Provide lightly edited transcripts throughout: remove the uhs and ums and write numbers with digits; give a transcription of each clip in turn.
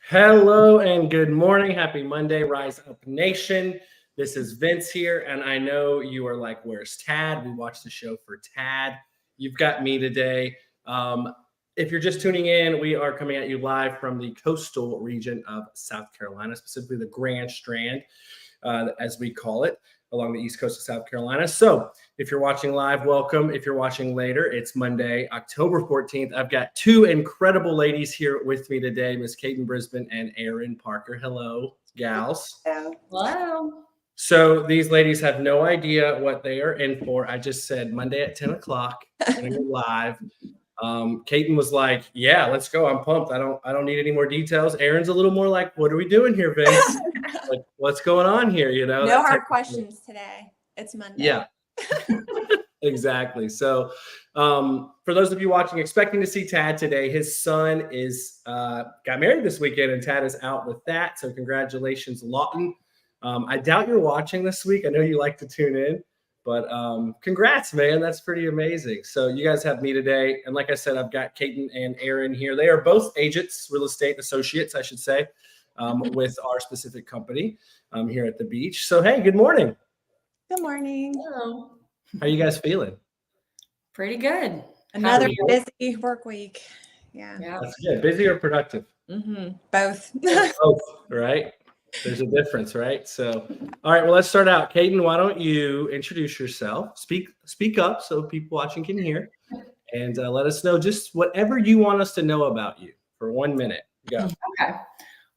Hello and good morning. Happy Monday, Rise Up Nation. This is Vince here, and I know you are like, where's Tad? We watched the show for Tad. You've got me today. If you're just tuning in, we are coming at you live from the coastal region of South Carolina, specifically the Grand Strand, as we call it, along the east coast of South Carolina. So if you're watching live, welcome. If you're watching later, it's Monday, October 14th. I've got two incredible ladies here with me today, Miss Katen Brisbane and Erin Parker. Hello, gals. Hello. So these ladies have no idea what they are in for. I just said Monday at 10 o'clock, we're gonna go live. Katen was like, "Yeah, let's go. I'm pumped. I don't need any more details." Erin's a little more like, "What are we doing here, Vince? Like, what's going on here?" You know, no hard questions today. It's Monday. Yeah, exactly. So, for those of you watching, expecting to see Tad today, his son is got married this weekend, and Tad is out with that. So, congratulations, Lawton. I doubt you're watching this week. I know you like to tune in. But congrats, man. That's pretty amazing. So you guys have me today. And like I said, I've got Katen and Erin here. They are both agents, real estate associates, I should say, with our specific company here at the beach. So, hey, good morning. Good morning. Hello. How are you guys feeling? Pretty good. Another busy work week. Yeah. That's good. Busy or productive? Both. Both, right? There's a difference, right? So, all right, well, let's start out. Katen, why don't you introduce yourself? Speak up so people watching can hear, and let us know just whatever you want us to know about you for 1 minute. Go. Okay.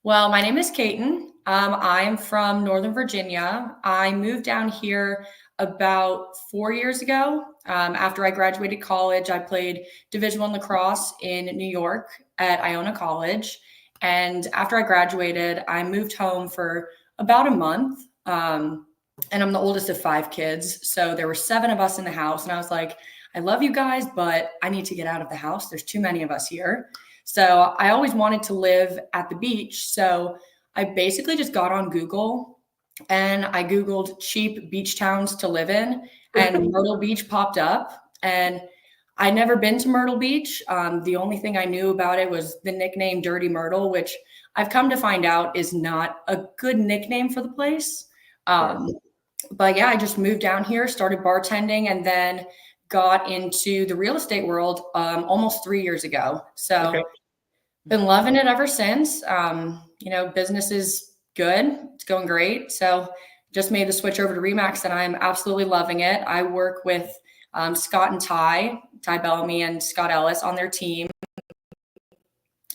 Well, my name is Katen. I'm from Northern Virginia. I moved down here about 4 years ago. After I graduated college, I played Division I lacrosse in New York at Iona College. And after I graduated, I moved home for about a month. And I'm the oldest of 5 kids. So there were 7 of us in the house. And I was like, I love you guys, but I need to get out of the house. There's too many of us here. So I always wanted to live at the beach. So I basically just got on Google and I Googled cheap beach towns to live in. And Myrtle Beach popped up. And I'd never been to Myrtle Beach. The only thing I knew about it was the nickname Dirty Myrtle, which I've come to find out is not a good nickname for the place. But yeah, I just moved down here, started bartending, and then got into the real estate world almost 3 years ago. So been loving it ever since. Business is good. It's going great. So just made the switch over to Remax and I'm absolutely loving it. I work with Scott and Ty Bellamy and Scott Ellis on their team.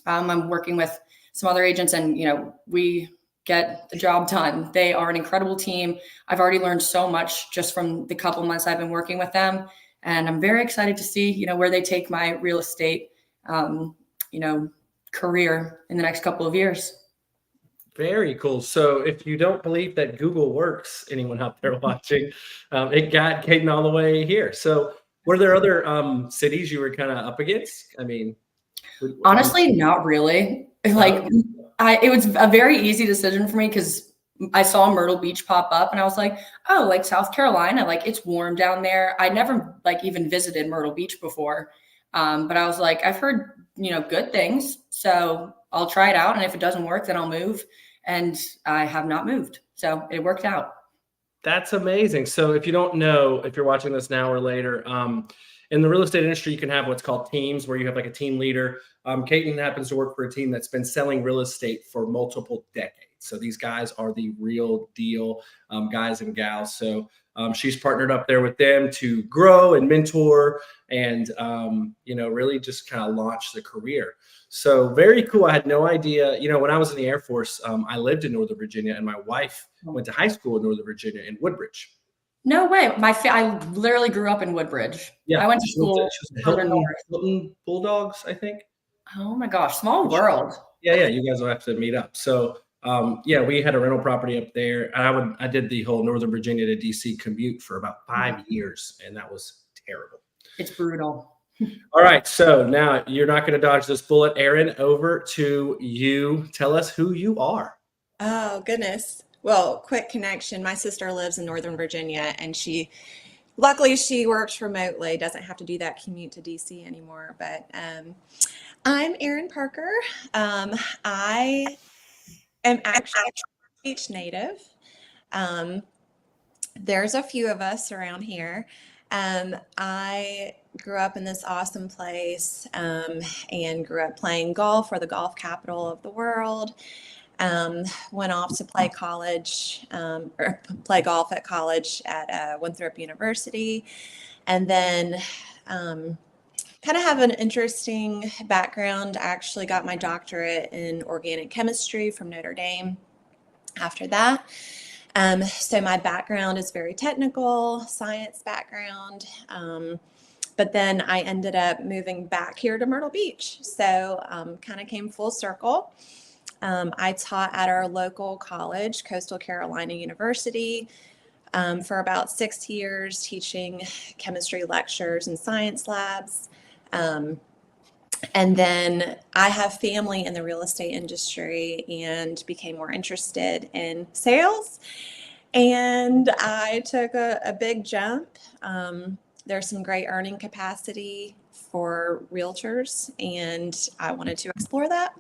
I'm working with some other agents and, we get the job done. They are an incredible team. I've already learned so much just from the couple months I've been working with them. And I'm very excited to see, where they take my real estate, career in the next couple of years. Very cool. So if you don't believe that Google works, anyone out there watching, it got Katen all the way here. So were there other cities you were kind of up against? I mean, honestly, not really. It was a very easy decision for me because I saw Myrtle Beach pop up and I was like, oh, like South Carolina, like it's warm down there. I never even visited Myrtle Beach before. But I was like, I've heard, good things. So I'll try it out. And if it doesn't work, then I'll move. And I have not moved. So it worked out. That's amazing. So if you don't know, if you're watching this now or later, in the real estate industry, you can have what's called teams where you have like a team leader. Katen happens to work for a team that's been selling real estate for multiple decades. So these guys are the real deal guys and gals. So she's partnered up there with them to grow and mentor and, really just kind of launch the career. So very cool. I had no idea, when I was in the Air Force, I lived in Northern Virginia and my wife went to high school in Northern Virginia in Woodbridge. No way. I literally grew up in Woodbridge. Yeah. I went to school. Hilton Bulldogs, I think. Oh my gosh. Small world. Yeah. You guys will have to meet up. So, we had a rental property up there. I did the whole Northern Virginia to DC commute for about 5 years, and that was terrible. It's brutal. All right. So now you're not going to dodge this bullet. Erin, over to you. Tell us who you are. Oh, goodness. Well, quick connection. My sister lives in Northern Virginia and she luckily she works remotely, doesn't have to do that commute to DC anymore. But I'm Erin Parker. I am actually a Beach native. Um, there's a few of us around here. I grew up in this awesome place and grew up playing golf. We're the golf capital of the world. Went off to play college or play golf at college at Winthrop University. And then kind of have an interesting background. I actually got my doctorate in organic chemistry from Notre Dame after that. So my background is very technical, science background. But then I ended up moving back here to Myrtle Beach. So kind of came full circle. I taught at our local college, Coastal Carolina University, for about 6 years, teaching chemistry lectures and science labs. And then I have family in the real estate industry and became more interested in sales. And I took a big jump. There's some great earning capacity for realtors, and I wanted to explore that.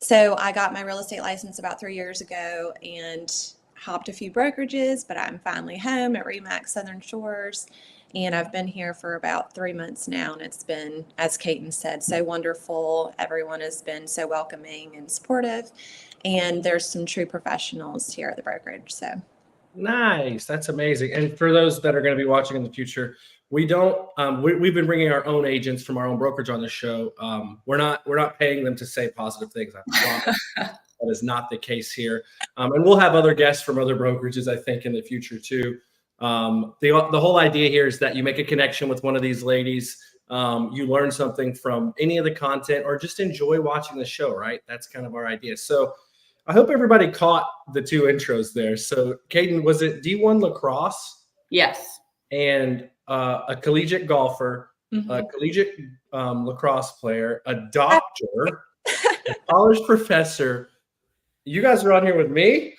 So I got my real estate license about 3 years ago and hopped a few brokerages, but I'm finally home at RE/MAX Southern Shores. And I've been here for about 3 months now. And it's been, as Kaiten said, so wonderful. Everyone has been so welcoming and supportive. And there's some true professionals here at the brokerage. So Nice. That's amazing. And for those that are going to be watching in the future, we don't, we've been bringing our own agents from our own brokerage on the show. We're not paying them to say positive things. I promise. That is not the case here. And we'll have other guests from other brokerages, I think, in the future too. The whole idea here is that you make a connection with one of these ladies. You learn something from any of the content or just enjoy watching the show, right? That's kind of our idea. So I hope everybody caught the two intros there. So Kaiten, was it D1 lacrosse? Yes. And a collegiate golfer, a collegiate lacrosse player, a doctor, a college professor. You guys are on here with me?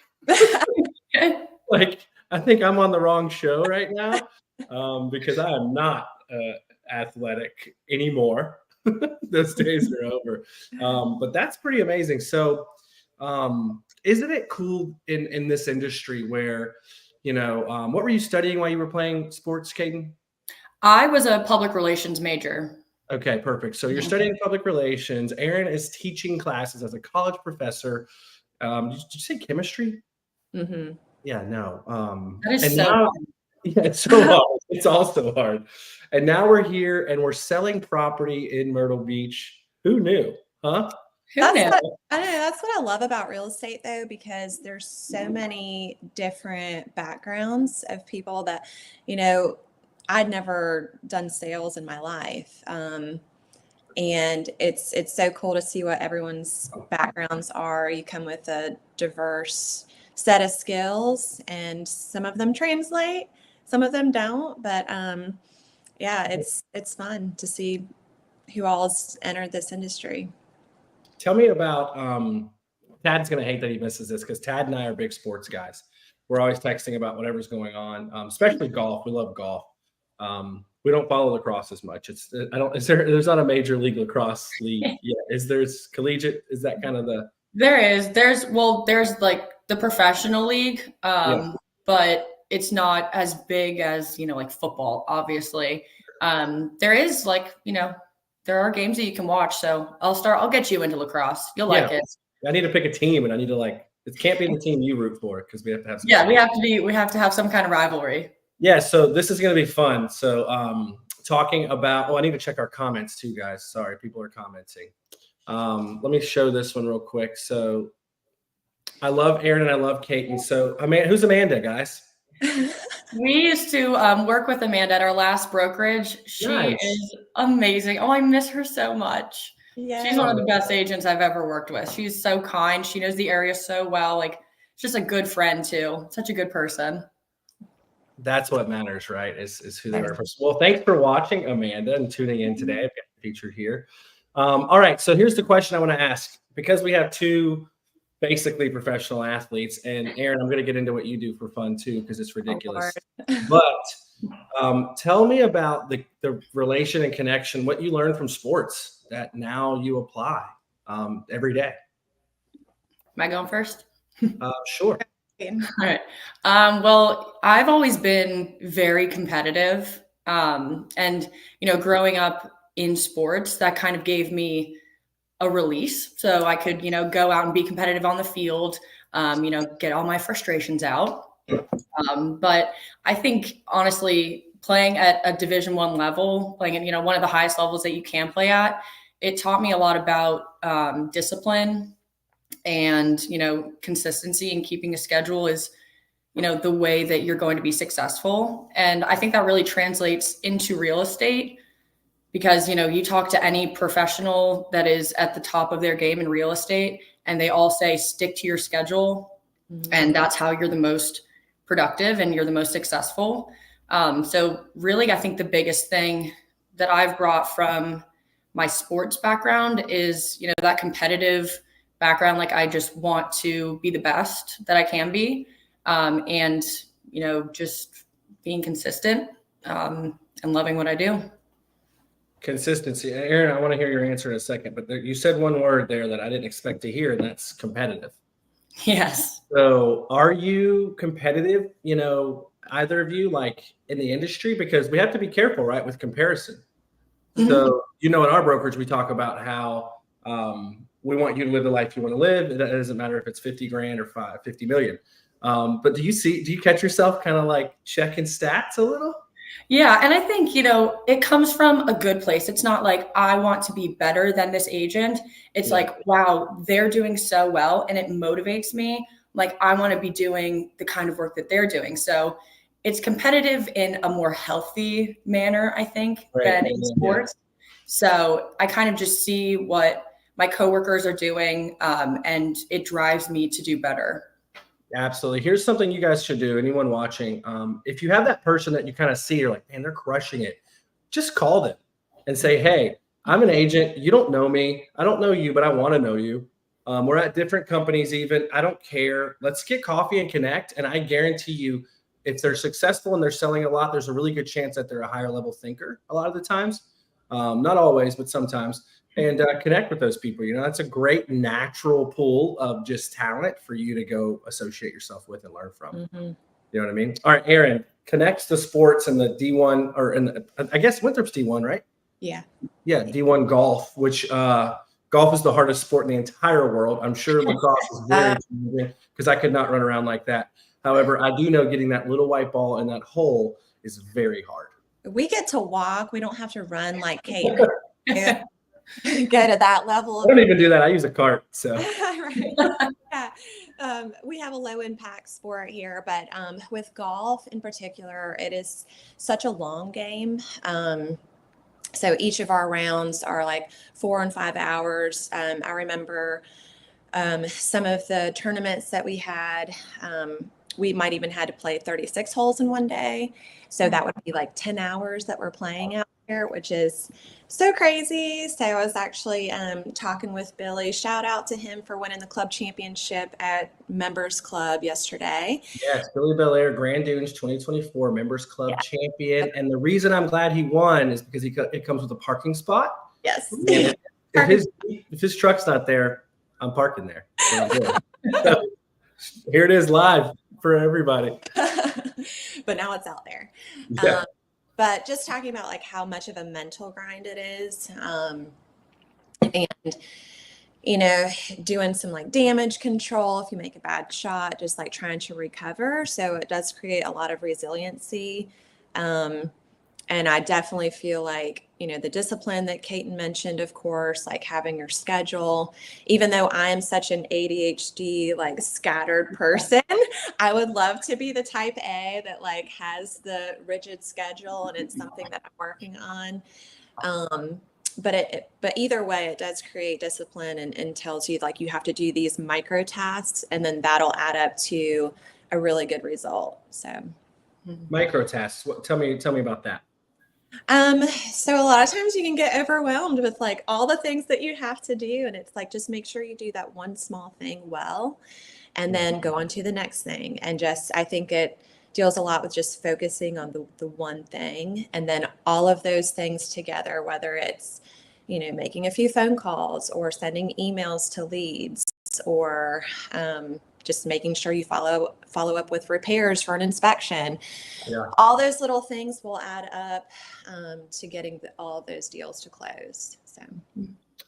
Like, I think I'm on the wrong show right now because I am not athletic anymore. Those days are over. But that's pretty amazing. So isn't it cool in this industry where, what were you studying while you were playing sports, Kaiten? I was a public relations major. Okay, perfect. So you're studying public relations. Erin is teaching classes as a college professor. Did you say chemistry? mm-hmm. Yeah, no. That is and so now, hard. yeah, it's so hard. It's also hard. And now we're here and we're selling property in Myrtle Beach. Who knew? Huh? Who knew? I don't know. That's what I love about real estate, though, because there's so many different backgrounds of people that, I'd never done sales in my life. And it's so cool to see what everyone's backgrounds are. You come with a diverse set of skills, and some of them translate, some of them don't. But yeah, it's fun to see who all's entered this industry. Tell me about Tad's going to hate that he misses this because Tad and I are big sports guys. We're always texting about whatever's going on, especially golf. We love golf. We don't follow lacrosse as much. There's not a major league lacrosse league yet. There's collegiate? Is that kind of the? There is. There's like the professional league, but it's not as big as, like football, obviously. There is there are games that you can watch. So I'll get you into lacrosse. You'll like it. I need to pick a team and I need to it can't be the team you root for because we have to have some we have to have some kind of rivalry. Yeah, so this is going to be fun. So talking about, I need to check our comments too, guys. Sorry, people are commenting. Let me show this one real quick. So I love Erin and I love Kaiten. So who's Amanda, guys? We used to work with Amanda at our last brokerage. She is amazing. Oh, I miss her so much. Yeah. She's one of the best agents I've ever worked with. She's so kind. She knows the area so well. She's just a good friend too. Such a good person. That's what matters, right? Is who they are. Well, thanks for watching, Amanda, and tuning in today. I've got featured here. All right, so here's the question I want to ask. Because we have two basically professional athletes, and Erin, I'm going to get into what you do for fun too, because it's ridiculous. But Tell me about the relation and connection, what you learned from sports that now you apply every day. Am I going first? Sure. All right. Well, I've always been very competitive. And, growing up in sports, that kind of gave me a release. So I could, go out and be competitive on the field, get all my frustrations out. But I think, honestly, playing at a Division I level, playing at, one of the highest levels that you can play at, it taught me a lot about discipline and consistency, and keeping a schedule is the way that you're going to be successful. And I think that really translates into real estate, because you talk to any professional that is at the top of their game in real estate, and they all say stick to your schedule. Mm-hmm. And that's how you're the most productive and you're the most successful. So really, I think the biggest thing that I've brought from my sports background is that competitive background. Like, I just want to be the best that I can be. And just being consistent and loving what I do. Consistency. Aaron, I want to hear your answer in a second, but you said one word there that I didn't expect to hear, and that's competitive. Yes. So are you competitive, either of you, like in the industry? Because we have to be careful, right, with comparison. Mm-hmm. So, in our brokerage, we talk about how we want you to live the life you want to live. It doesn't matter if it's 50 grand or 50 million. But do you catch yourself kind of like checking stats a little? Yeah. And I think, it comes from a good place. It's not like I want to be better than this agent. It's like, wow, they're doing so well. And it motivates me. Like, I want to be doing the kind of work that they're doing. So it's competitive in a more healthy manner, I think, than in sports. Yeah. So I kind of just see what my coworkers are doing, and it drives me to do better. Absolutely. Here's something you guys should do. Anyone watching, if you have that person that you kind of see, you're like, man, they're crushing it. Just call them and say, hey, I'm an agent. You don't know me. I don't know you, but I want to know you. We're at different companies even. I don't care. Let's get coffee and connect. And I guarantee you, if they're successful and they're selling a lot, there's a really good chance that they're a higher level thinker a lot of the times. Not always, but sometimes. And connect with those people. That's a great natural pool of just talent for you to go associate yourself with and learn from. Mm-hmm. You know what I mean? All right, Aaron, connects the sports and the D1, or I guess Winthrop's D1, right? Yeah. Yeah, D1 golf, which golf is the hardest sport in the entire world. I'm sure lacrosse is very challenging because I could not run around like that. However, I do know getting that little white ball in that hole is very hard. We get to walk. We don't have to run like Kate. Yeah. Go to that level. I don't even do that. I use a cart. So right. Yeah. We have a low impact sport here, but with golf in particular, it is such a long game. So each of our rounds are like 4 and 5 hours. I remember some of the tournaments that we had, we might even had to play 36 holes in one day. So that would be like 10 hours that we're playing out here, which is so crazy. So I was actually talking with Billy. Shout out to him for winning the club championship at Members Club yesterday. Yes, Billy Belair, Grand Dunes 2024 Members Club champion. And the reason I'm glad he won is because it comes with a parking spot. Yes. And if his truck's not there, I'm parking there. So here it is live for everybody. But now it's out there. Yeah. But just talking about like how much of a mental grind it is, and doing some like damage control if you make a bad shot, just like trying to recover. So it does create a lot of resiliency. And I definitely feel like, the discipline that Kaiten mentioned, of course, like having your schedule, even though I'm such an ADHD, like scattered person, I would love to be the type A that like has the rigid schedule, and it's something that I'm working on. But either way, it does create discipline and tells you like you have to do these micro tasks, and then that'll add up to a really good result. So micro tasks. Tell me about that. So a lot of times you can get overwhelmed with like all the things that you have to do. And it's like, just make sure you do that one small thing well, and then go on to the next thing. And I think it deals a lot with just focusing on the one thing, and then all of those things together, whether it's, making a few phone calls or sending emails to leads, or just making sure you follow up with repairs for an inspection. Yeah. All those little things will add up to getting all of those deals to close. So.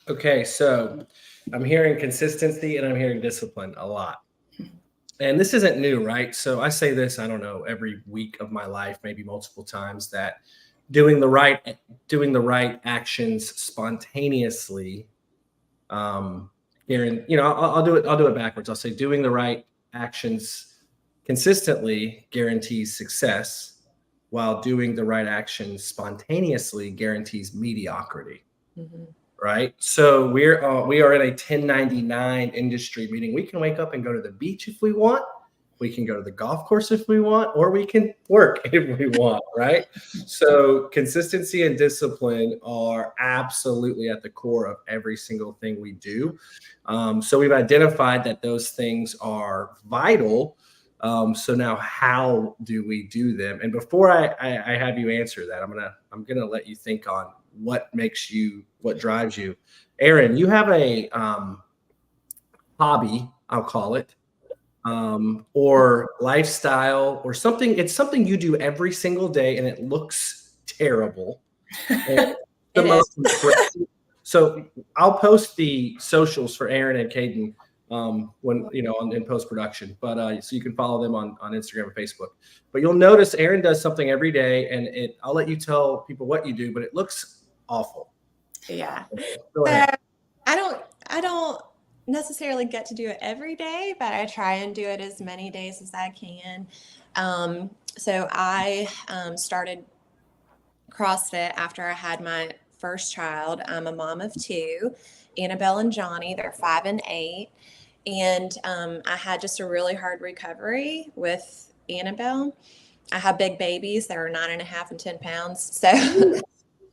Okay, so I'm hearing consistency and I'm hearing discipline a lot. And this isn't new, right? So I say this, I don't know, every week of my life, maybe multiple times, that doing the right actions spontaneously. I'll do it backwards. I'll say doing the right actions consistently guarantees success, while doing the right actions spontaneously guarantees mediocrity. Mm-hmm. Right. So we are in a 1099 industry, meaning we can wake up and go to the beach if we want. We can go to the golf course if we want, or we can work if we want. Right. So consistency and discipline are absolutely at the core of every single thing we do. So we've identified that those things are vital. So now how do we do them? And before I have you answer that, I'm gonna let you think on what drives you. Aaron, you have a hobby, I'll call it, or lifestyle or something. It's something you do every single day and it looks terrible. So I'll post the socials for Aaron and Caden when in post-production, but so you can follow them on Instagram and Facebook. But you'll notice Aaron does something every day, and I'll let you tell people what you do, but it looks awful. Yeah. Go ahead. I don't necessarily get to do it every day, but I try and do it as many days as I can. So I started CrossFit after I had my first child. I'm a mom of two, Annabelle and Johnny. They're 5 and 8. And I had just a really hard recovery with Annabelle. I have big babies that are 9.5 and 10 pounds.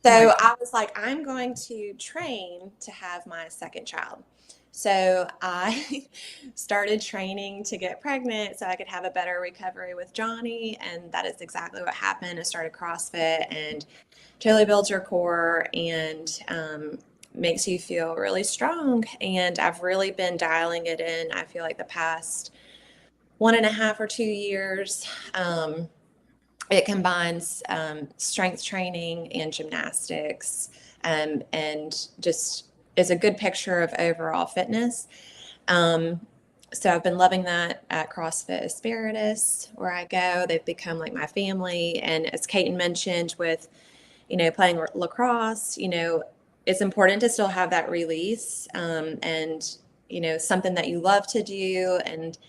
So I was like, I'm going to train to have my second child. So I started training to get pregnant so I could have a better recovery with Johnny. And that is exactly what happened. I started CrossFit, and totally builds your core and makes you feel really strong. And I've really been dialing it in, I feel like, the past 1.5 or 2 years. It combines strength training and gymnastics, and just is a good picture of overall fitness. So I've been loving that at CrossFit Asparagus, where I go. They've become like my family. And as Caden mentioned, with playing lacrosse, it's important to still have that release, and something that you love to do. And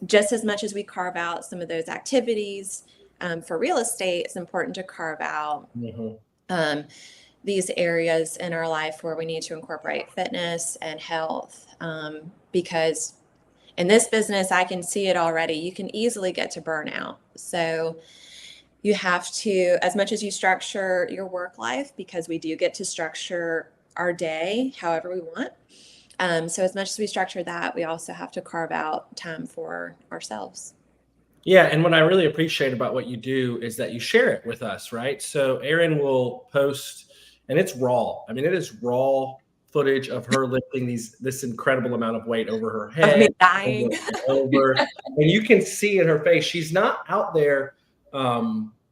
just as much as we carve out some of those activities for real estate, it's important to carve out these areas in our life where we need to incorporate fitness and health, because in this business, I can see it already. You can easily get to burnout. So you have to, as much as you structure your work life, because we do get to structure our day however we want. So as much as we structure that, we also have to carve out time for ourselves. Yeah. And what I really appreciate about what you do is that you share it with us, right? So Aaron will post, and it's raw. I mean, it is raw footage of her lifting this incredible amount of weight over her head. Of me dying. Over. And you can see in her face, she's not out there.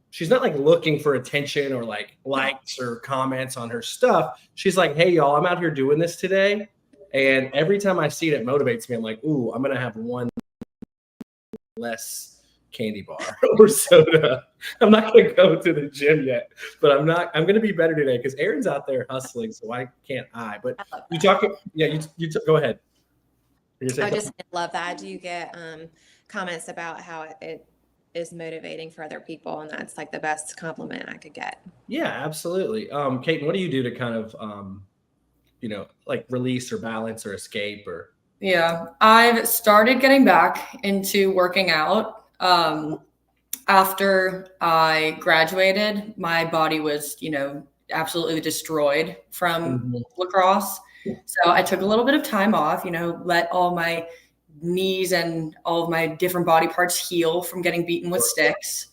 She's not like looking for attention or like likes or comments on her stuff. She's like, hey, y'all, I'm out here doing this today. And every time I see it, it motivates me. I'm like, ooh, I'm going to have one less candy bar or soda. I'm not going to go to the gym yet, but I'm going to be better today because Aaron's out there hustling. So why can't I? But you talk, go ahead. I just love that. I do get comments about how it is motivating for other people, and that's like the best compliment I could get. Yeah, absolutely. Caden, what do you do to kind of, like release or balance or escape or? Yeah, I've started getting back into working out. After I graduated, my body was, absolutely destroyed from lacrosse. So I took a little bit of time off, let all my knees and all of my different body parts heal from getting beaten with sticks.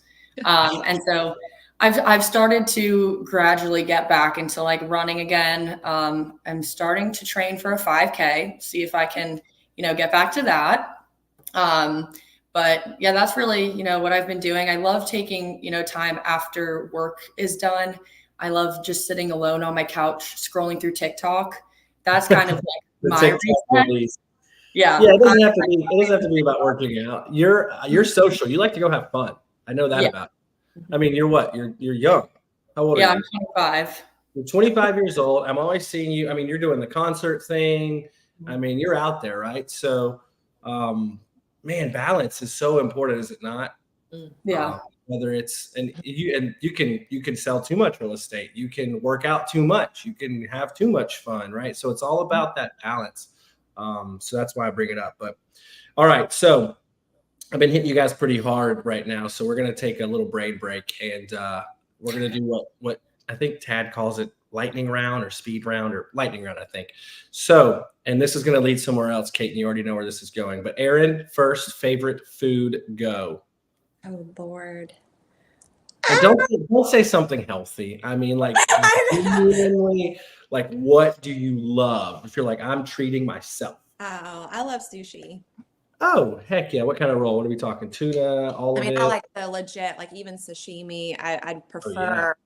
And so I've started to gradually get back into like running again. I'm starting to train for a 5K, see if I can, get back to that. But yeah, that's really, what I've been doing. I love taking, time after work is done. I love just sitting alone on my couch, scrolling through TikTok. That's kind of like my reset. Yeah. Yeah, it doesn't have to be about working out. You're social. You like to go have fun. I know that about you. I mean, you're what? You're young. How old are you? I'm 25. You're 25 years old. I'm always seeing you. I mean, you're doing the concert thing. I mean, you're out there, right? So, man, balance is so important, is it not? Yeah. Whether it's you can sell too much real estate, you can work out too much, you can have too much fun, right? So it's all about that balance. So that's why I bring it up. But all right, so I've been hitting you guys pretty hard right now, so we're gonna take a little brain break, and we're gonna do what I think Tad calls it lightning round or speed round or lightning round, I think. So, and this is gonna lead somewhere else, Kate, and you already know where this is going. But Aaron, first favorite food, go. Oh Lord. And don't say something healthy. I mean, like, genuinely, like, what do you love? If you're like, I'm treating myself. Oh, I love sushi. Oh, heck yeah. What kind of roll? What are we talking? Tuna, all of it? I like the legit, like even sashimi. I'd prefer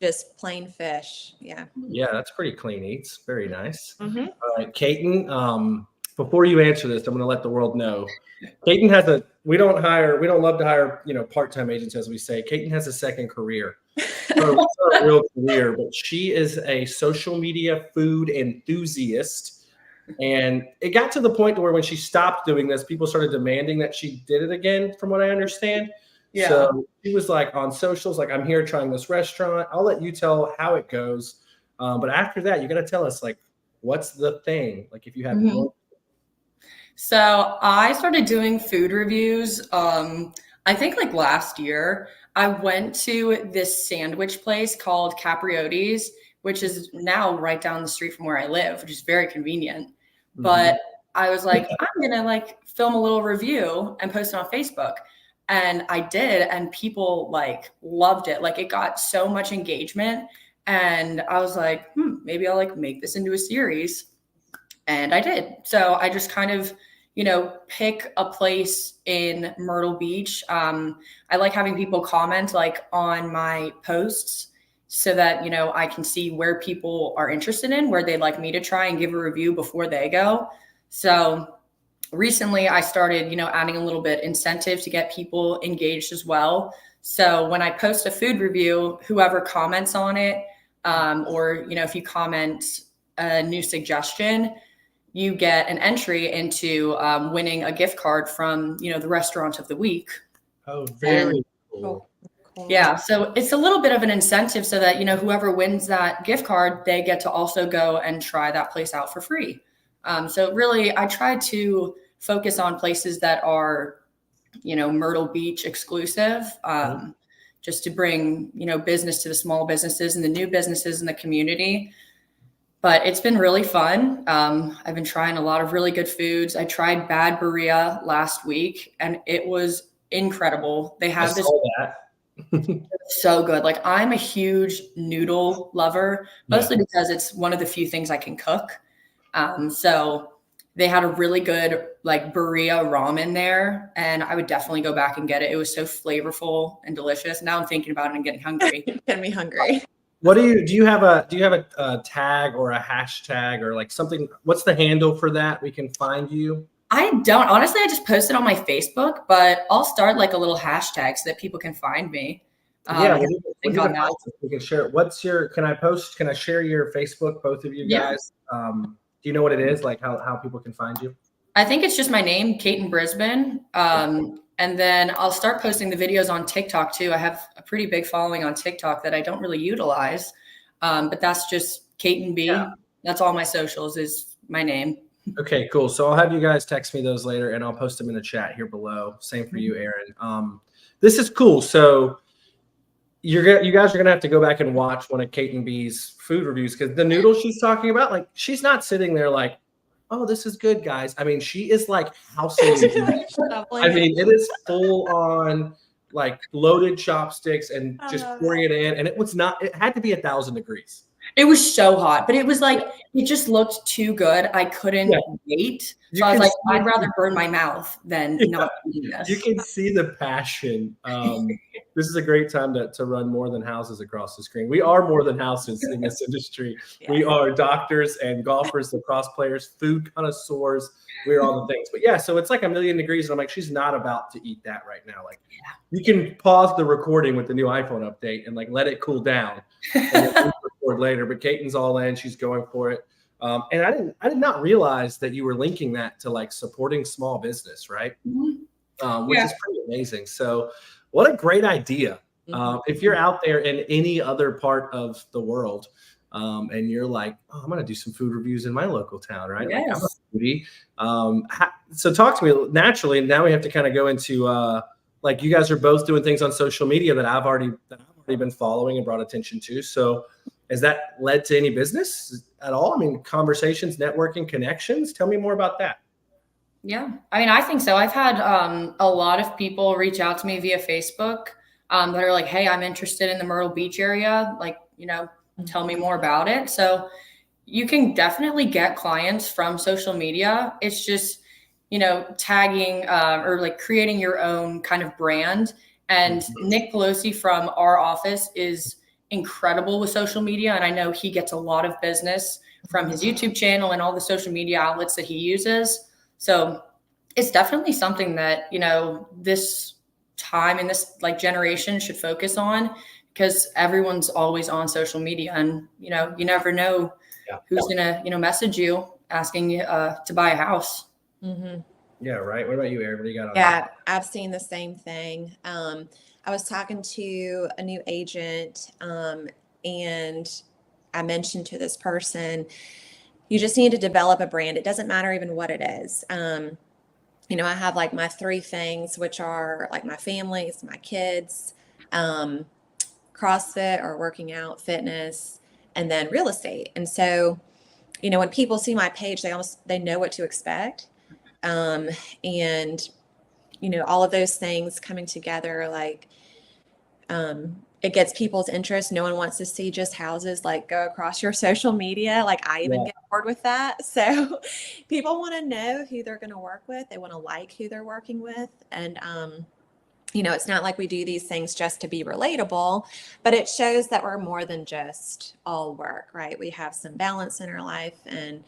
just plain fish. Yeah. Yeah, that's pretty clean eats. Very nice. Mm-hmm. All right, Kaiten, before you answer this, I'm going to let the world know. Kaiten has we don't love to hire, part-time agents, as we say. Kaiten has a second career. It's not a real career, but she is a social media food enthusiast. And it got to the point where when she stopped doing this, people started demanding that she did it again, from what I understand. Yeah. So she was like on socials, like, I'm here trying this restaurant. I'll let you tell how it goes. But after that, you got to tell us, like, what's the thing? Like, if you have So I started doing food reviews. I think like last year. I went to this sandwich place called Capriotti's, which is now right down the street from where I live, which is very convenient. Mm-hmm. But I was like, I'm gonna like film a little review and post it on Facebook. And I did, and people like loved it. Like, it got so much engagement. And I was like, maybe I'll like make this into a series. And I did. So I just kind of, pick a place in Myrtle Beach. I like having people comment like on my posts so that, I can see where people are interested in, where they'd like me to try and give a review before they go. So recently I started, adding a little bit incentive to get people engaged as well. So when I post a food review, whoever comments on it, or, if you comment a new suggestion, you get an entry into winning a gift card from, the restaurant of the week. Oh, very cool. Yeah. So it's a little bit of an incentive so that, whoever wins that gift card, they get to also go and try that place out for free. So really, I try to focus on places that are, Myrtle Beach exclusive, just to bring, business to the small businesses and the new businesses in the community. But it's been really fun. I've been trying a lot of really good foods. I tried Bad Birria last week, and it was incredible. They have this so good. Like, I'm a huge noodle lover, mostly because it's one of the few things I can cook. So they had a really good like birria ramen there, and I would definitely go back and get it. It was so flavorful and delicious. Now I'm thinking about it and getting hungry. Getting me hungry. What do you have a tag or a hashtag or like something? What's the handle for that? We can find you. I don't, honestly. I just posted on my Facebook, but I'll start like a little hashtag so that people can find me. We can share. Can I share your Facebook, both of you guys? Do you know what it is? Like how people can find you? I think it's just my name, Kaiten Brisbane. And then I'll start posting the videos on TikTok too. I have a pretty big following on TikTok that I don't really utilize. But that's just Kaiten B. Yeah. That's all my socials is my name. Okay, cool. So I'll have you guys text me those later, and I'll post them in the chat here below. Same for you, Aaron. This is cool. So you guys are gonna have to go back and watch one of Kaiten B's food reviews, because the noodles she's talking about, like, she's not sitting there like, oh, this is good, guys. I mean, she is like housing. Shoveling I it. mean, it is full on like loaded chopsticks and just pouring it in. And it had to be 1,000 degrees. It was so hot, but it was like, it just looked too good. I couldn't wait. So I was like, I'd rather burn my mouth than not eating this. You can see the passion. This is a great time to run More Than Houses across the screen. We are more than houses in this industry. Yeah. We are doctors and golfers, lacrosse players, food connoisseurs. We're all the things. But yeah, so it's like 1,000,000 degrees. And I'm like, she's not about to eat that right now. Like, you can pause the recording with the new iPhone update and like let it cool down. And then record later. But Caton's all in. She's going for it. And I did not realize that you were linking that to like supporting small business, right? Mm-hmm. Which is pretty amazing. So what a great idea. If you're out there in any other part of the world and you're like, oh, I'm going to do some food reviews in my local town, right? Yes. Like, I'm a foodie. So talk to me naturally. Now we have to kind of go into like, you guys are both doing things on social media that I've already been following and brought attention to. So has that led to any business at all? I mean, conversations, networking, connections. Tell me more about that. Yeah, I mean, I think so. I've had a lot of people reach out to me via Facebook that are like, hey, I'm interested in the Myrtle Beach area. Like, tell me more about it. So you can definitely get clients from social media. It's just, tagging or like creating your own kind of brand. And Nick Pelosi from our office is incredible with social media. And I know he gets a lot of business from his YouTube channel and all the social media outlets that he uses. So it's definitely something that, this time and this like generation should focus on, because everyone's always on social media and, you never know who's going to, message you asking you to buy a house. Mm-hmm. Yeah. Right. What about you, Erin? What do you got on Yeah, that? I've seen the same thing. I was talking to a new agent and I mentioned to this person, you just need to develop a brand. It doesn't matter even what it is. I have like my 3 things, which are like my families, my kids, CrossFit or working out, fitness, and then real estate. And so, when people see my page, they know what to expect. And all of those things coming together, like, it gets people's interest. No one wants to see just houses like go across your social media. Like I even get bored with that. So people want to know who they're going to work with. They want to like who they're working with. And, it's not like we do these things just to be relatable, but it shows that we're more than just all work, right? We have some balance in our life and,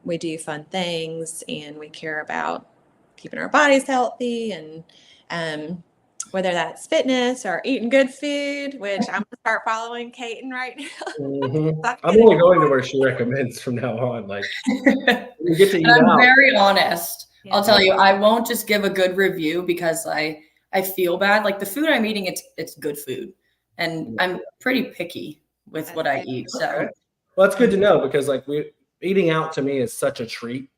we do fun things and we care about keeping our bodies healthy and, whether that's fitness or eating good food, which I'm going to start following Caton right now. Mm-hmm. I'm only going to where she recommends from now on. Like, you get to eat I'm out. very honest. Yeah. I'll tell you, I won't just give a good review because I feel bad. Like the food I'm eating, it's good food. And I'm pretty picky with what I eat. So, Okay. Well, that's good to know because like eating out to me is such a treat.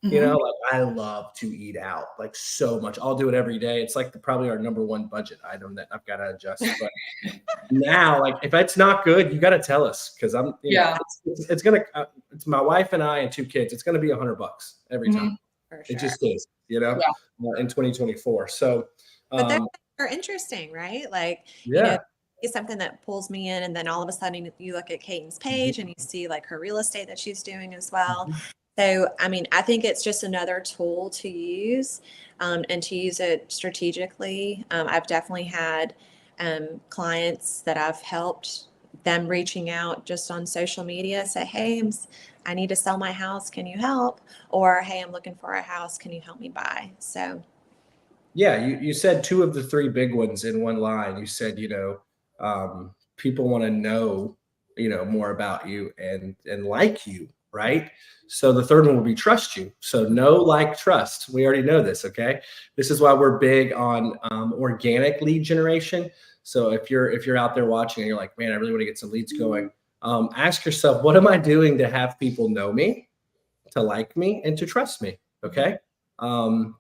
Like I love to eat out like so much. I'll do it every day. It's like probably our number 1 budget item that I've got to adjust. But now, like if it's not good, you got to tell us because I'm, it's it's my wife and I and 2 kids. It's going to be $100 every time. For sure. It just is, in 2024. So, but they're interesting, right? Like, it's something that pulls me in. And then all of a sudden you look at Caton's page and you see like her real estate that she's doing as well. So, I mean, I think it's just another tool to use and to use it strategically. I've definitely had clients that I've helped them reaching out just on social media, say, hey, I need to sell my house. Can you help? Or, hey, I'm looking for a house. Can you help me buy? So. Yeah, you said 2 of the 3 big ones in one line. You said, people want to know, more about you and like you. Right. So the 3rd one will be trust you. So know, like, trust. We already know this. Okay. This is why we're big on organic lead generation. So if you're out there watching and you're like, man, I really want to get some leads going, ask yourself, what am I doing to have people know me, to like me, and to trust me? Okay.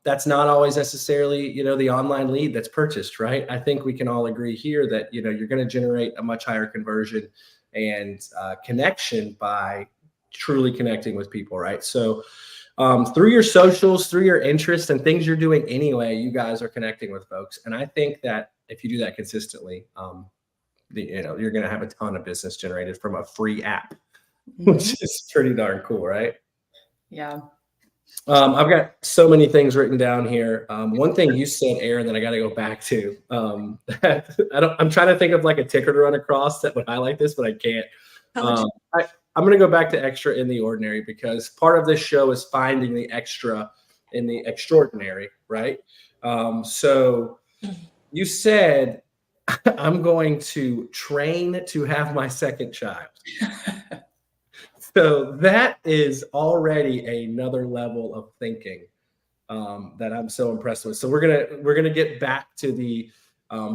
That's not always necessarily, the online lead that's purchased. Right. I think we can all agree here that, you're going to generate a much higher conversion and connection by truly connecting with people, right? So through your socials, through your interests and things you're doing anyway, you guys are connecting with folks. And I think that if you do that consistently, you're going to have a ton of business generated from a free app, which is pretty darn cool, right? Yeah. I've got so many things written down here. One thing you said, Aaron, that I got to go back to. I'm trying to think of like a ticker to run across that would highlight this, but I can't. I'm going to go back to extra in the ordinary, because part of this show is finding the extra in the extraordinary, right? So you said, I'm going to train to have my second child. So that is already another level of thinking that I'm so impressed with. So we're gonna get back to the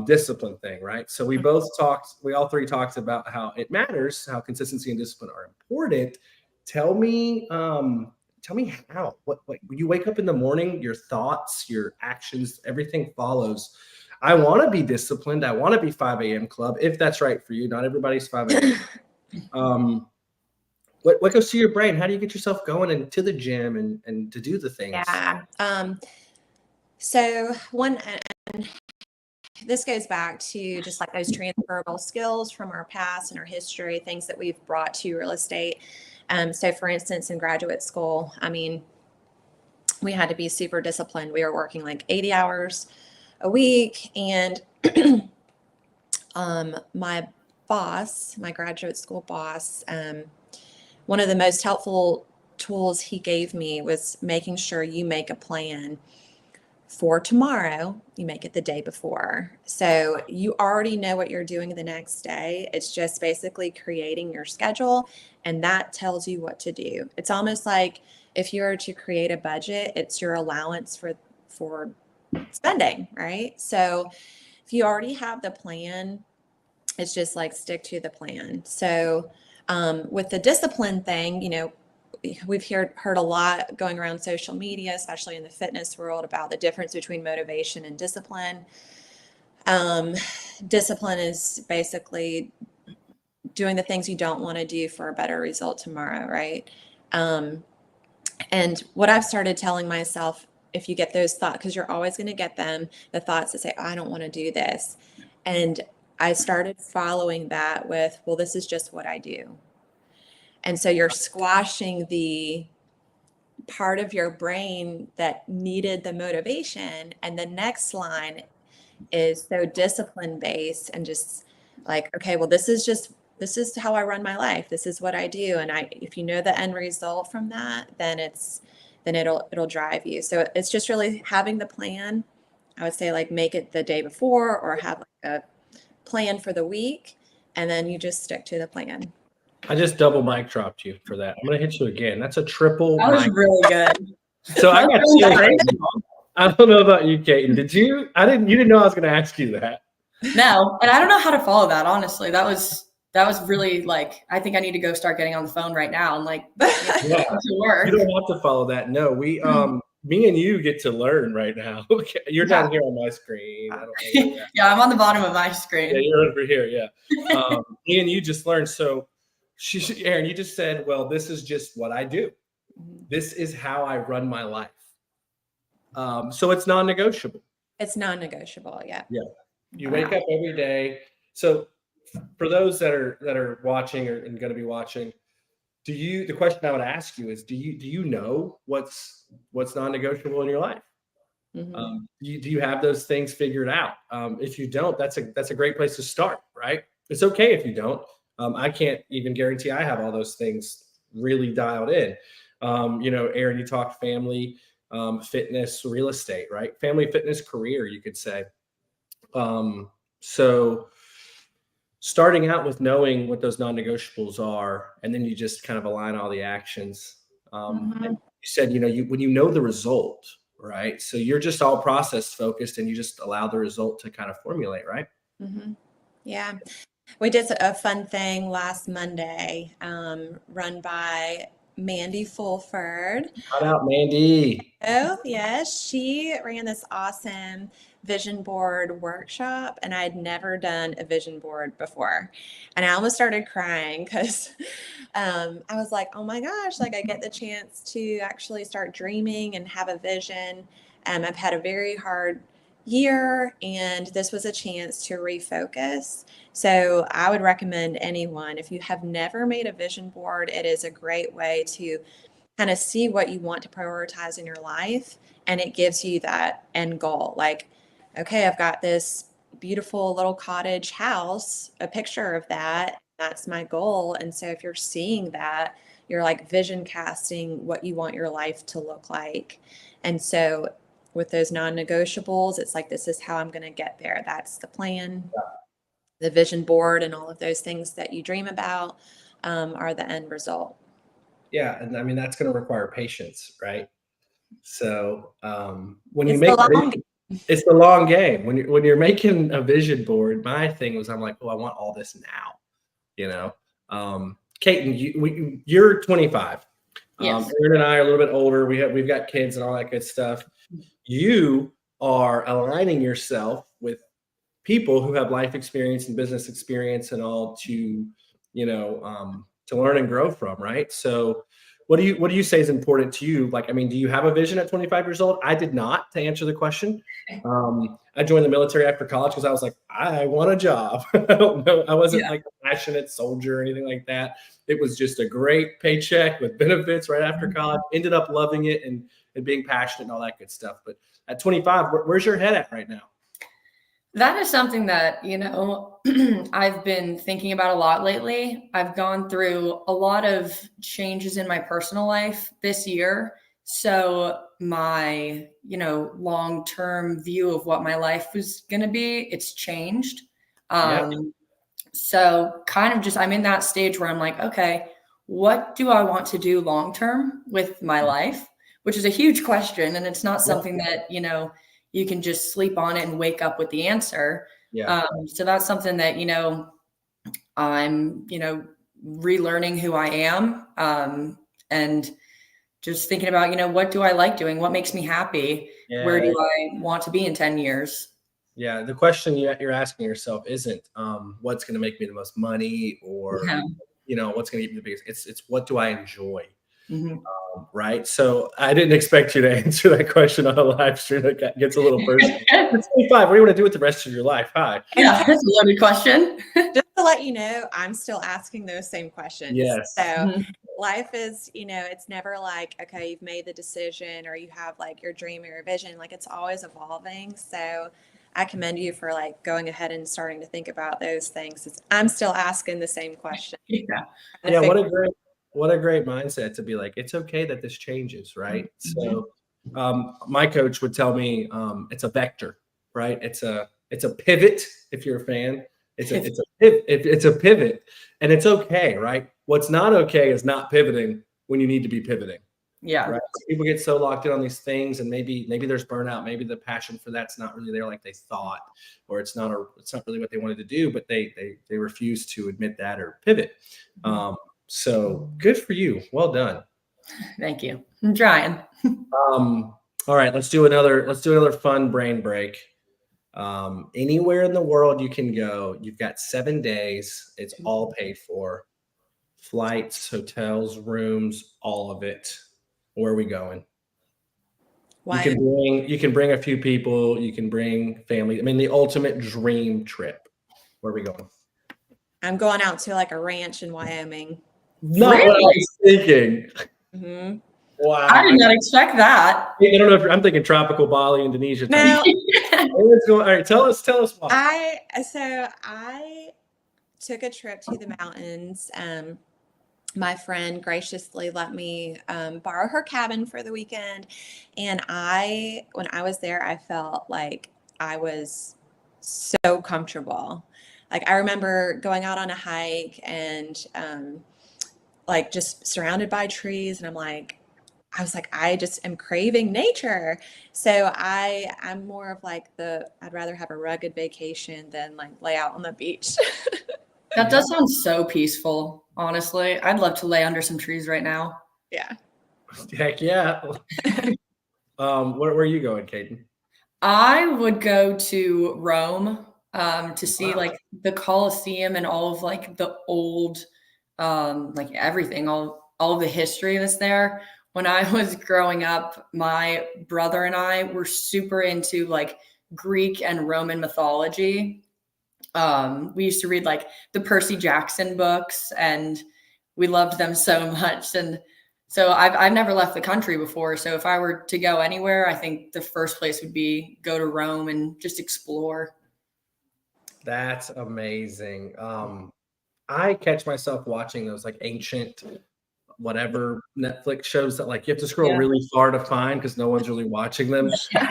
discipline thing, right? So we all three talked about how it matters, how consistency and discipline are important. Tell me how. What when you wake up in the morning, your thoughts, your actions, everything follows. I want to be disciplined. I want to be 5 a.m. club, if that's right for you. Not everybody's 5 a.m. What goes through your brain? How do you get yourself going and to the gym and to do the things? Yeah. And this goes back to just like those transferable skills from our past and our history, things that we've brought to real estate. So for instance, in graduate school, I mean, we had to be super disciplined. We were working like 80 hours a week. And my boss, my graduate school boss, one of the most helpful tools he gave me was making sure you make a plan for tomorrow. You make it the day before. So you already know what you're doing the next day. It's just basically creating your schedule, and that tells you what to do. It's almost like if you were to create a budget, it's your allowance for spending, right? So if you already have the plan, it's just like stick to the plan. So with the discipline thing, you know, we've heard a lot going around social media, especially in the fitness world, about the difference between motivation and discipline. Discipline is basically doing the things you don't want to do for a better result tomorrow, right? And what I've started telling myself, if you get those thoughts, because you're always going to get them, the thoughts that say, I don't want to do this. And I started following that with, well, this is just what I do. And so you're squashing the part of your brain that needed the motivation. And the next line is so discipline based and just like, okay, well, this is how I run my life. This is what I do. And if you know the end result from that, then it'll drive you. So it's just really having the plan. I would say like make it the day before, or have like a plan for the week, and then you just stick to the plan. I just double mic dropped you for that. I'm gonna hit you again. That's a triple. That was mic. really good. So I got serious. I don't know about you, Kaiten. You didn't know I was gonna ask you that. No, and I don't know how to follow that, honestly. That was really like, I think I need to go start getting on the phone right now and like Yeah. to work. You don't have to follow that. No, me and you get to learn right now. Okay. You're down here on my screen. I don't know Yeah, I'm on the bottom of my screen. Yeah, you're over here. Yeah. Me and you just learned. So Aaron, you just said, well, this is just what I do. This is how I run my life. So it's non-negotiable. It's non-negotiable. Yeah. Yeah. You wake up every day. So for those that are watching and going to be watching, the question I would ask you is, do you know what's non-negotiable in your life? Mm-hmm. Do you have those things figured out? If you don't, that's a great place to start, right? It's okay if you don't. I can't even guarantee I have all those things really dialed in. Aaron, you talked family, fitness, real estate, right? Family, fitness, career, you could say. So starting out with knowing what those non-negotiables are, and then you just kind of align all the actions. And you said, when you know the result, right? So you're just all process focused and you just allow the result to kind of formulate, right? Mm-hmm. Yeah. We did a fun thing last Monday, run by Mandy Fulford. Shout out, Mandy. Oh, yes. She ran this awesome vision board workshop, and I had never done a vision board before. And I almost started crying because I was like, oh my gosh, like I get the chance to actually start dreaming and have a vision. I've had a very hard year, and this was a chance to refocus. So I would recommend anyone, if you have never made a vision board, it is a great way to kind of see what you want to prioritize in your life. And it gives you that end goal. Like, okay, I've got this beautiful little cottage house, a picture of that. That's my goal. And so if you're seeing that, you're like vision casting what you want your life to look like. And so with those non-negotiables, it's like, this is how I'm going to get there. That's the plan. The vision board and all of those things that you dream about are the end result. Yeah, and I mean that's going to require patience, right? So when you It's make the long it's the long game. When you're making a vision board, my thing was I'm like, oh, I want all this now. You know, Kaiten, you're 25. Yes. Aaron and I are a little bit older. We've got kids and all that good stuff. You are aligning yourself with people who have life experience and business experience and all to, to learn and grow from, right? So what do you say is important to you? Like, I mean, do you have a vision at 25 years old? I did not, to answer the question. I joined the military after college because I was like, I want a job. I don't know. I wasn't like a passionate soldier or anything like that. It was just a great paycheck with benefits right after college. Ended up loving it and being passionate and all that good stuff. But at 25, where's your head at right now? That is something that, I've been thinking about a lot lately. I've gone through a lot of changes in my personal life this year. So my, long-term view of what my life was going to be, it's changed. So kind of just, I'm in that stage where I'm like, okay, what do I want to do long-term with my life? Which is a huge question. And it's not something that, you can just sleep on it and wake up with the answer. So that's something that, I'm, relearning who I am, and just thinking about, what do I like doing? What makes me happy? Where do I want to be in 10 years? Yeah. The question you're asking yourself isn't what's going to make me the most money or, what's going to give me the biggest, it's what do I enjoy? Mm-hmm. Right. So I didn't expect you to answer that question on a live stream. That gets a little personal. It's 25. What do you want to do with the rest of your life? Hi. Yeah, that's a loaded question. Just to let you know, I'm still asking those same questions. Yes. So life is, it's never like, okay, you've made the decision or you have like your dream or your vision. Like it's always evolving. So I commend you for like going ahead and starting to think about those things. I'm still asking the same question. Yeah. What a great mindset to be like, it's okay that this changes, right? Mm-hmm. So my coach would tell me it's a vector, right? It's a pivot if you're a fan. It's a pivot and it's okay, right? What's not okay is not pivoting when you need to be pivoting. Yeah. Right? People get so locked in on these things and maybe there's burnout, maybe the passion for that's not really there like they thought, or it's not really what they wanted to do, but they refuse to admit that or pivot. So good for you. Well done. Thank you. I'm trying. All right, let's do another fun brain break. Anywhere in the world you can go, you've got 7 days. It's all paid for. Flights, hotels, rooms, all of it. Where are we going? Why? You can bring a few people, you can bring family. I mean, the ultimate dream trip. Where are we going? I'm going out to like a ranch in Wyoming. Not really? What I was thinking. Mm-hmm. Wow. I did not expect that. I don't know if I'm thinking tropical Bali, Indonesia. No. All right, tell us why. I took a trip to the mountains. My friend graciously let me borrow her cabin for the weekend. And when I was there, I felt like I was so comfortable. Like I remember going out on a hike and like just surrounded by trees, and I was like, I just am craving nature. So I'm more of like I'd rather have a rugged vacation than like lay out on the beach. That does sound so peaceful, honestly. I'd love to lay under some trees right now. Yeah. Heck yeah. Where are you going, Caden? I would go to Rome to see Wow. like the Colosseum and all of like the old like everything, all of the history that's there. When I was growing up, my brother and I were super into like Greek and Roman mythology. We used to read like the Percy Jackson books and we loved them so much. And so I've never left the country before. So if I were to go anywhere, I think the first place would be go to Rome and just explore. That's amazing. I catch myself watching those like ancient whatever Netflix shows that like you have to scroll Yeah. really far to find because no one's really watching them, Yeah.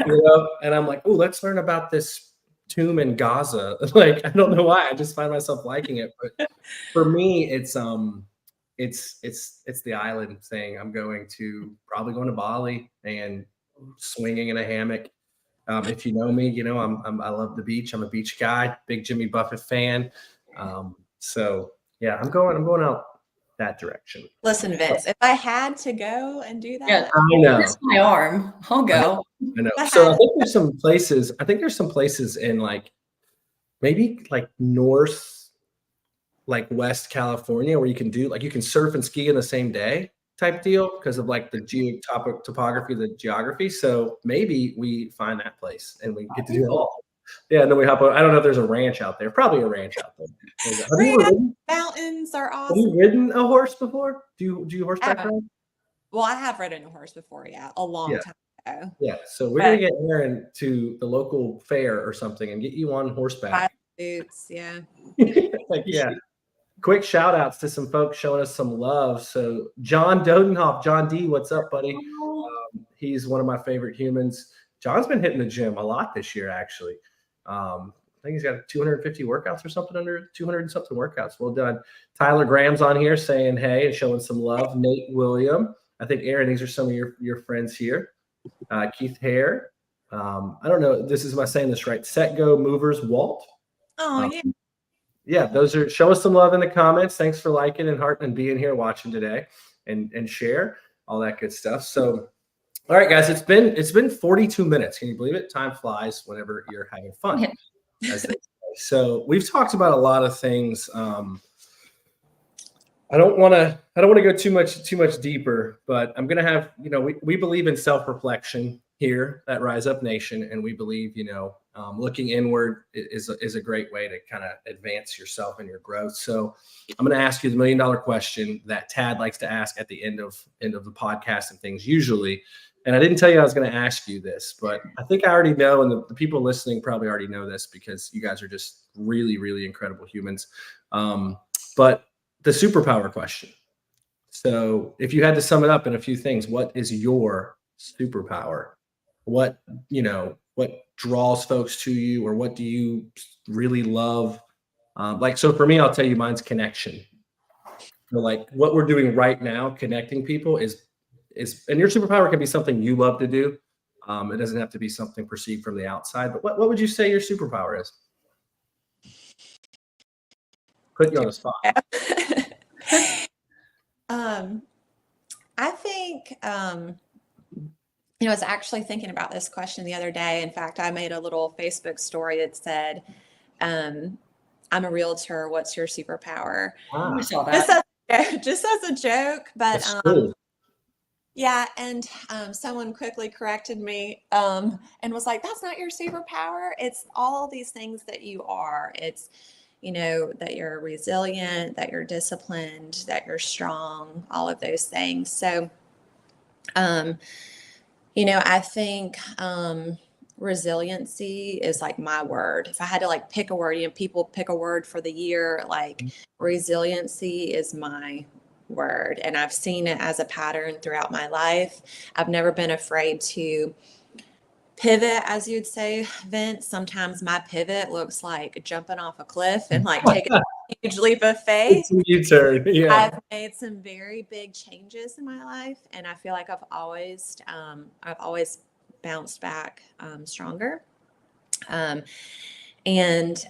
And I'm like, oh, let's learn about this tomb in Gaza. Like, I don't know why, I just find myself liking it. But for me, it's the island thing. I'm probably going to Bali and swinging in a hammock. If you know me, I love the beach. I'm a beach guy, big Jimmy Buffett fan. So yeah, I'm going out that direction. Listen, Vince, if I had to go and do Yeah. that, I know. Twist my arm. I'll go. I know. if I So had I think there's some places in like maybe like north, like West California where you can surf and ski in the same day type deal because of like the topography, the geography. So maybe we find that place and we get to do it all. Yeah, and then we hop on. I don't know if there's a ranch out there. Probably a ranch out there. mountains are Have you awesome. ridden a horse before? Do you horseback Uh, ride? Well, I have ridden a horse before, yeah, a long Yeah. time ago. Yeah, so we're gonna But get Aaron to the local fair or something and get you on horseback. ride boots, yeah. Like, yeah. Quick shout outs to some folks showing us some love. So John Dodenhoff, John D, what's up, buddy? He's one of my favorite humans. John's been hitting the gym a lot this year, actually. I think he's got 250 workouts or something, under 200 and something workouts. Well done. Tyler Graham's on here saying hey and showing some love. Nate William. I think Aaron, these are some of your friends here. Keith Hare. I don't know. Am I saying this right? Set Go Movers Walt. Oh, Um, yeah. yeah, those are, show us some love in the comments. Thanks for liking and heart and being here watching today and share all that good stuff. So, all right, guys, it's been 42 minutes. Can you believe it? Time flies whenever you're having fun, as they say. So we've talked about a lot of things. I don't want to go too much deeper, but I'm going to have, we believe in self-reflection here at Rise Up Nation. And we believe, looking inward is a great way to kind of advance yourself and your growth. So I'm going to ask you the $1 million question that Tad likes to ask at the end of the podcast and things usually. And I didn't tell you I was going to ask you this, but I think I already know. And the people listening probably already know this because you guys are just really, really incredible humans. But the superpower question. So if you had to sum it up in a few things, what is your superpower? What draws folks to you, or what do you really love? So for me, I'll tell you mine's connection. So like what we're doing right now, connecting people is, and your superpower can be something you love to do. It doesn't have to be something perceived from the outside, but what would you say your superpower is? Put you on the spot. I think, I was actually thinking about this question the other day. In fact, I made a little Facebook story that said, I'm a realtor. What's your superpower? I saw that. Just as a joke, but That's cool. yeah. And someone quickly corrected me and was like, that's not your superpower. It's all these things that you are. It's, that you're resilient, that you're disciplined, that you're strong, all of those things. So, I think resiliency is like my word. If I had to like pick a word, people pick a word for the year, like resiliency is my word. And I've seen it as a pattern throughout my life. I've never been afraid to pivot, as you'd say, Vince. Sometimes my pivot looks like jumping off a cliff and like taking a huge leap of faith. It's a U-turn. Yeah. I've made some very big changes in my life, and I feel like I've always bounced back stronger. and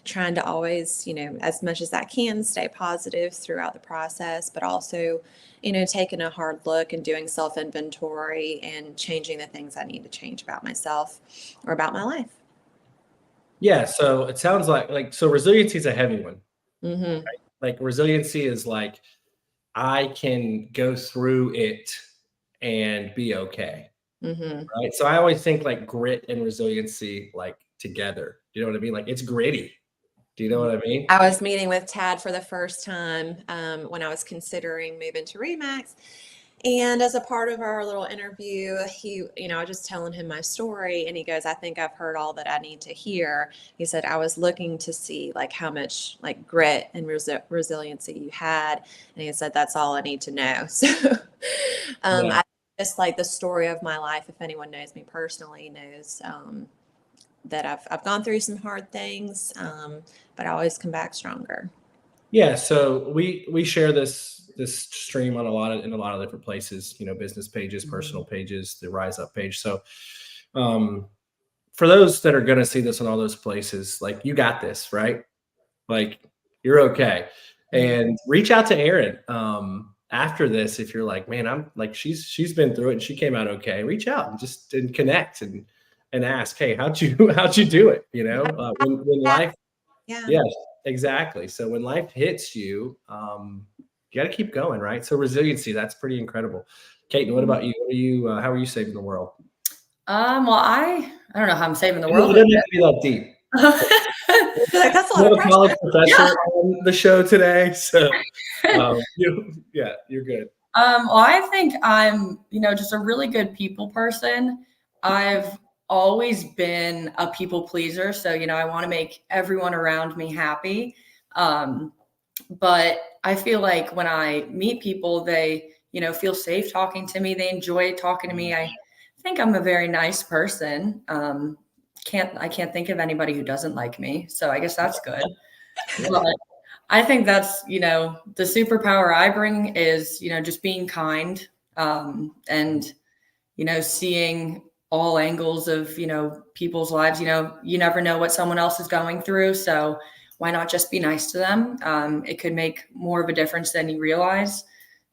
trying to always, as much as I can, stay positive throughout the process, but also, taking a hard look and doing self inventory and changing the things I need to change about myself or about my life. Yeah. So it sounds so resiliency is a heavy one. Mm-hmm. Like resiliency is like, I can go through it and be okay. Mm-hmm. Right. So I always think like grit and resiliency like together. You know what I mean? Like it's gritty. Do you know what I mean? I was meeting with Tad for the first time when I was considering moving to Remax. And as a part of our little interview, I was just telling him my story, and he goes, "I think I've heard all that I need to hear." He said, "I was looking to see like how much like grit and resiliency you had." And he said, "That's all I need to know." So Yeah. I just like the story of my life, if anyone knows me personally, knows that I've gone through some hard things, but I always come back stronger. Yeah. So we share this stream in a lot of different places, business pages, personal pages, the Rise Up page. So for those that are gonna see this in all those places, like you got this, right? Like you're okay. And reach out to Erin after this if you're like, man, I'm like she's been through it and she came out okay. Reach out and just connect and ask, hey, how'd you do it? When life, Yeah. yes, exactly. So when life hits you, you got to keep going, right? So resiliency, that's pretty incredible. Kate, what about you? What are you? How are you saving the world? Well, I don't know how I'm saving the It world. doesn't have to be that deep. That's a lot I'm of a college pressure. professor on the show today, so you're good. Well, I think I'm, just a really good people person. I've always been a people pleaser. So, I want to make everyone around me happy. But I feel like when I meet people, they, feel safe talking to me. They enjoy talking to me. I think I'm a very nice person. I can't think of anybody who doesn't like me. So I guess that's good. But I think that's, the superpower I bring is, just being kind, and, seeing all angles of, people's lives. You never know what someone else is going through. So why not just be nice to them? It could make more of a difference than you realize.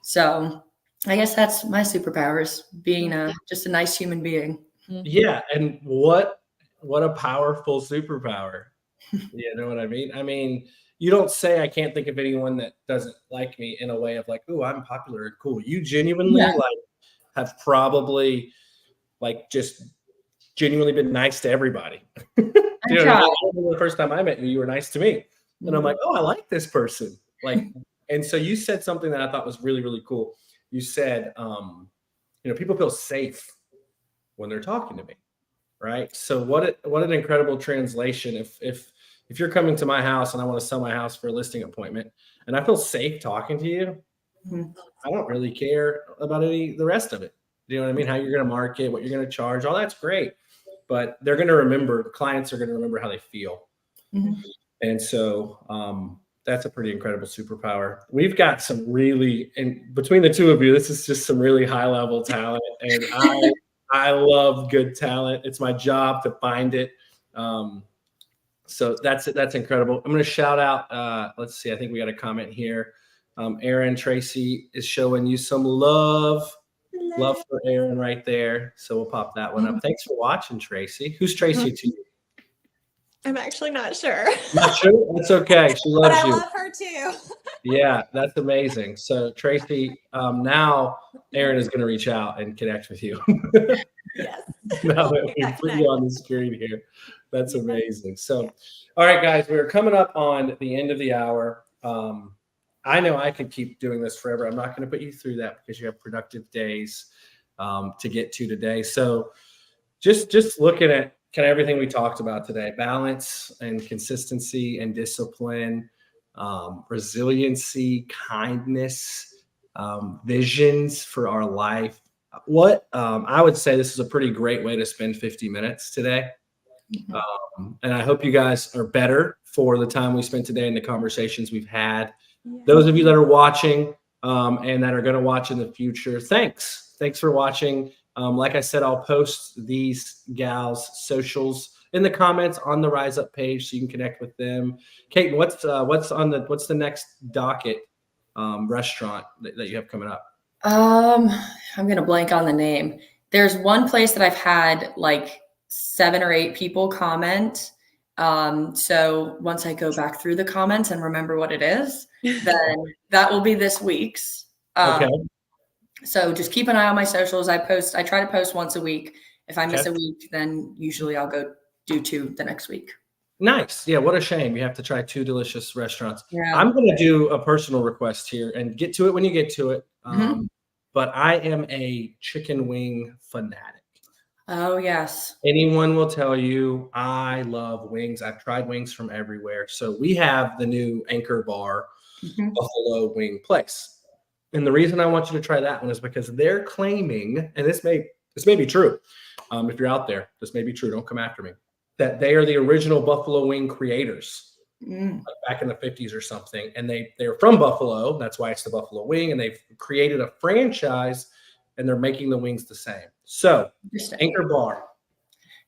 So I guess that's my superpower, is being just a nice human being. Yeah, and what a powerful superpower. You know what I mean? I mean, you don't say I can't think of anyone that doesn't like me in a way of like, oh, I'm popular and cool. You genuinely like have probably like just genuinely been nice to everybody. You know what I mean? I remember the first time I met you, you were nice to me. And I'm like, oh, I like this person. Like, and so you said something that I thought was really, really cool. You said, people feel safe when they're talking to me. Right. So what an incredible translation. If you're coming to my house and I want to sell my house for a listing appointment and I feel safe talking to you, I don't really care about the rest of it. Do you know what I mean? How you're going to market, what you're going to charge, all that's great. But they're going to remember, clients are going to remember how they feel. And so that's a pretty incredible superpower. We've got some really, and between the two of you, this is just some really high level talent. And I love good talent. It's my job to find it. So that's incredible. I'm going to shout out. Let's see. I think we got a comment here. Erin Tracy is showing you some love. Love for Erin right there. So we'll pop that one up. Thanks for watching, Tracy. Who's Tracy to you? I'm actually not sure. Not sure? That's okay. She loves But I you. love her too. Yeah, that's amazing. So Tracy, now Erin is going to reach out and connect with you. Yes. Now that we put you on the screen here. That's amazing. So, all right, guys, we're coming up on the end of the hour. I know I could keep doing this forever. I'm not going to put you through that because you have productive days to get to today. So just looking at kind of everything we talked about today, balance and consistency and discipline, resiliency, kindness, visions for our life. What I would say this is a pretty great way to spend 50 minutes today. And I hope you guys are better for the time we spent today and the conversations we've had. Those of you that are watching and that are going to watch in the future, thanks for watching. Like I said, I'll post these gals' socials in the comments on the Rise Up page so you can connect with them. Kate, what's the next docket restaurant that you have coming up? I'm gonna blank on the name. There's one place that I've had like 7 or 8 people comment. So once I go back through the comments and remember what it is, then that will be this week's. Okay. So just keep an eye on my socials. I try to post once a week. If I miss a week, then usually I'll go do 2 the next week. Nice. Yeah, what a shame. You have to try 2 delicious restaurants. Yeah. I'm going to do a personal request here and get to it when you get to it. But I am a chicken wing fanatic. Oh, yes. Anyone will tell you I love wings. I've tried wings from everywhere. So we have the new Anchor Bar Buffalo Wing Place. And the reason I want you to try that one is because they're claiming, and this may be true. If you're out there, this may be true. Don't come after me. That they are the original buffalo wing creators like back in the 50s or something. And they're from Buffalo. That's why it's the Buffalo Wing. And they've created a franchise and they're making the wings the same. So Anchor Bar.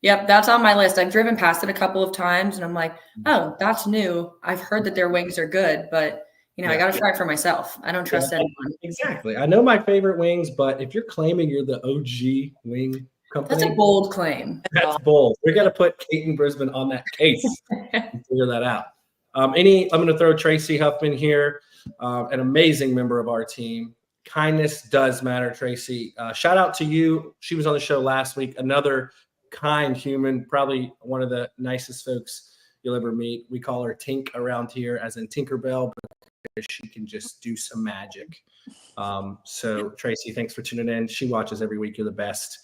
Yep, that's on my list. I've driven past it a couple of times and I'm like, oh, that's new. I've heard that their wings are good, but I got to try it for myself. I don't trust anyone. Exactly. I know my favorite wings, but if you're claiming you're the OG wing company, that's a bold claim. That's bold. We got to put Kate in Brisbane on that case and figure that out. I'm going to throw Tracy Huffman here, an amazing member of our team. Kindness does matter, Tracy. Shout out to you. She was on the show last week. Another kind human, probably one of the nicest folks you'll ever meet. We call her Tink around here, as in Tinkerbell, because she can just do some magic. So Tracy, thanks for tuning in. She watches every week. You're the best.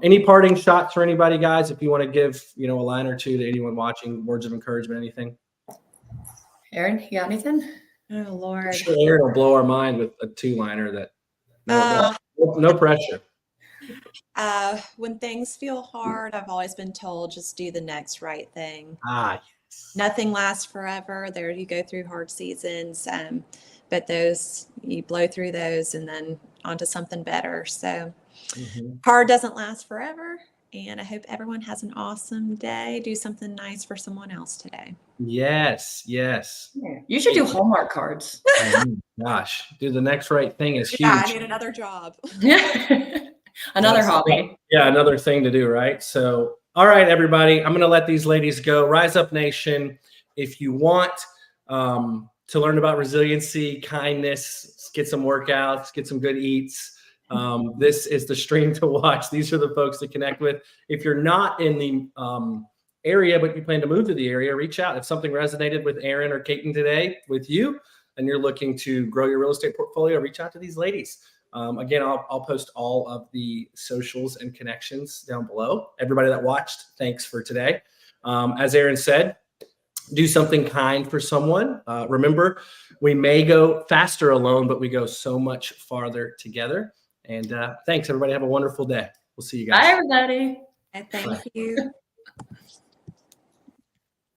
Any parting shots for anybody, guys? If you want to give, a line or two to anyone watching, words of encouragement, anything? Aaron, you got anything? Oh, Lord. Sure, Aaron will blow our mind with a 2-liner that no pressure. When things feel hard, I've always been told just do the next right thing. Yes. Nothing lasts forever. There you go through hard seasons, but those you blow through those and then onto something better. So hard doesn't last forever. And I hope everyone has an awesome day. Do something nice for someone else today. Yes. You should do Hallmark cards. Gosh, do the next right thing is huge. Yeah, I need another job. Another hobby. Yeah, another thing to do, right? So, all right, everybody, I'm going to let these ladies go. Rise Up Nation, if you want to learn about resiliency, kindness, get some workouts, get some good eats, this is the stream to watch. These are the folks to connect with. If you're not in the area, but you plan to move to the area, reach out. If something resonated with Aaron or Kaiten today with you, and you're looking to grow your real estate portfolio, reach out to these ladies. Again, I'll post all of the socials and connections down below. Everybody that watched, thanks for today. As Aaron said, do something kind for someone. Remember, we may go faster alone, but we go so much farther together. And thanks, everybody. Have a wonderful day. We'll see you guys. Bye, everybody. Thank you.